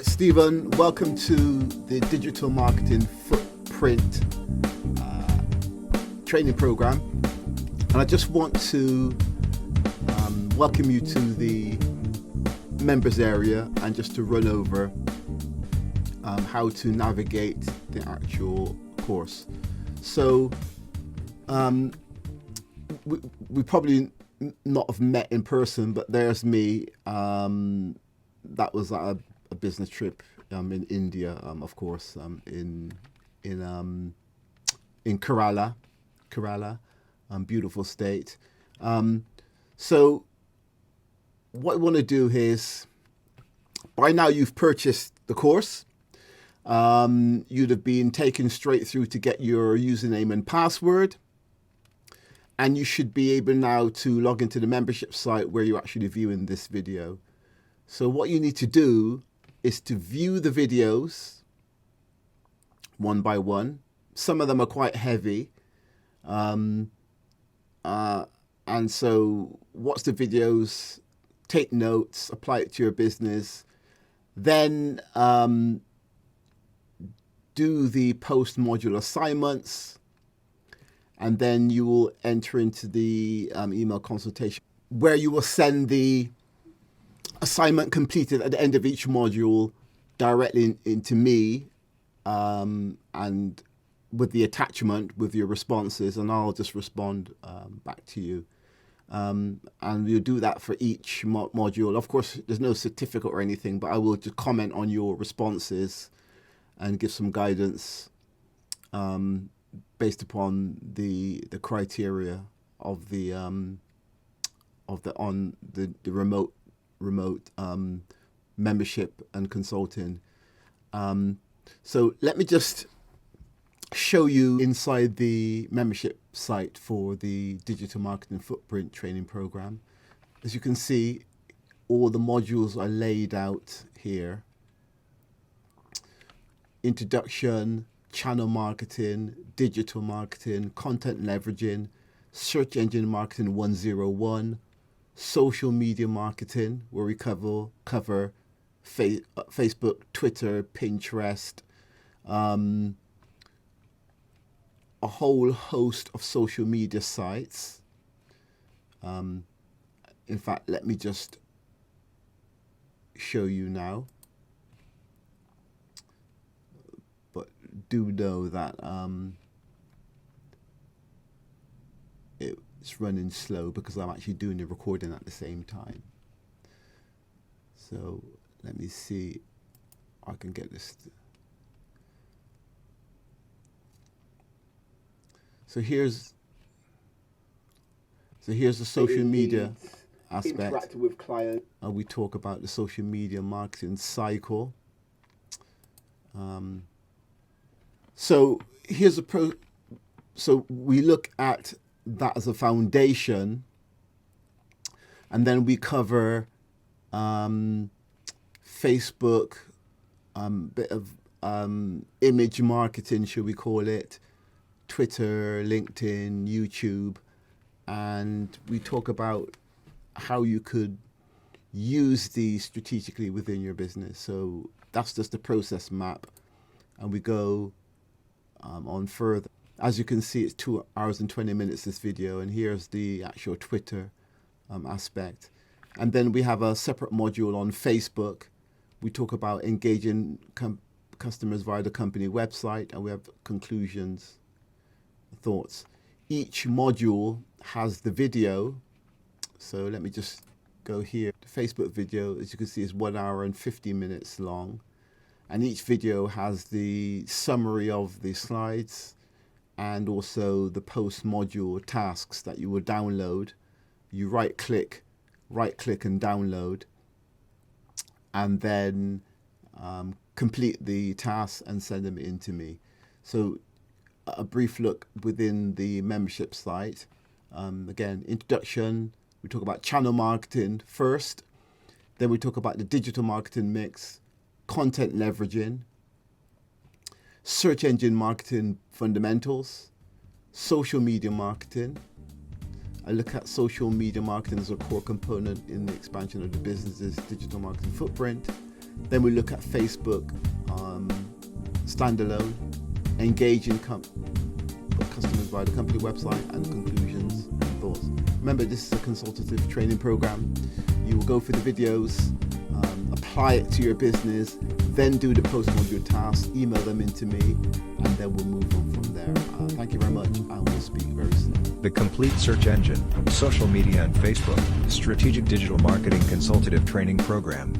Stephen, welcome to the Digital Marketing Footprint training program. And I just want to welcome you to the members area and just to run over how to navigate the actual course. So we probably not have met in person, but there's me. That was a business trip in India, of course, in Kerala, beautiful state. So what we want to do is, by now you've purchased the course. You'd have been taken straight through to get your username and password. And you should be able now to log into the membership site where you're actually viewing this video. So what you need to do is to view the videos one by one. Some of them are quite heavy. And so watch the videos, take notes, apply it to your business. Then do the post-module assignments. And then you will enter into the email consultation where you will send the assignment completed at the end of each module directly into me and with the attachment with your responses, and I'll just respond back to you. And we'll do that for each module. Of course, there's no certificate or anything, but I will just comment on your responses and give some guidance based upon the criteria of the remote membership and consulting. So let me just show you inside the membership site for the Digital Marketing Footprint training program. As you can see, all the modules are laid out here. Introduction, channel marketing, digital marketing, content leveraging, search engine marketing 101, social media marketing, where we cover Facebook, Twitter, Pinterest, a whole host of social media sites. In fact, let me just show you now. But do know that it's running slow because I'm actually doing the recording at the same time. So let me see. I can get this. So here's the social media aspect. Interacting with clients. We talk about the social media marketing cycle. So here's so we look at that as a foundation, and then we cover Facebook, bit of image marketing, should we call it, Twitter, LinkedIn, YouTube, and we talk about how you could use these strategically within your business. So that's just the process map, and we go on further. As you can see, it's 2 hours and 20 minutes, this video, and here's the actual Twitter aspect. And then we have a separate module on Facebook. We talk about engaging customers via the company website, and we have conclusions, thoughts. Each module has the video. So let me just go here. The Facebook video, as you can see, is 1 hour and 50 minutes long. And each video has the summary of the slides and also the post-module tasks that you will download. You right-click and download, and then complete the tasks and send them in to me. So a brief look within the membership site. Again, introduction, we talk about channel marketing first, then we talk about the digital marketing mix, content leveraging, search engine marketing fundamentals, social media marketing. I look at social media marketing as a core component in the expansion of the business's digital marketing footprint. Then we look at Facebook, standalone, engaging customers via the company website, and conclusions and thoughts. Remember, this is a consultative training program. You will go through the videos, apply it to your business, then do the post-module tasks, email them into me, and then we'll move on from there. Thank you very much, and we'll speak very soon. The Complete Search Engine, Social Media and Facebook, Strategic Digital Marketing Consultative Training Program.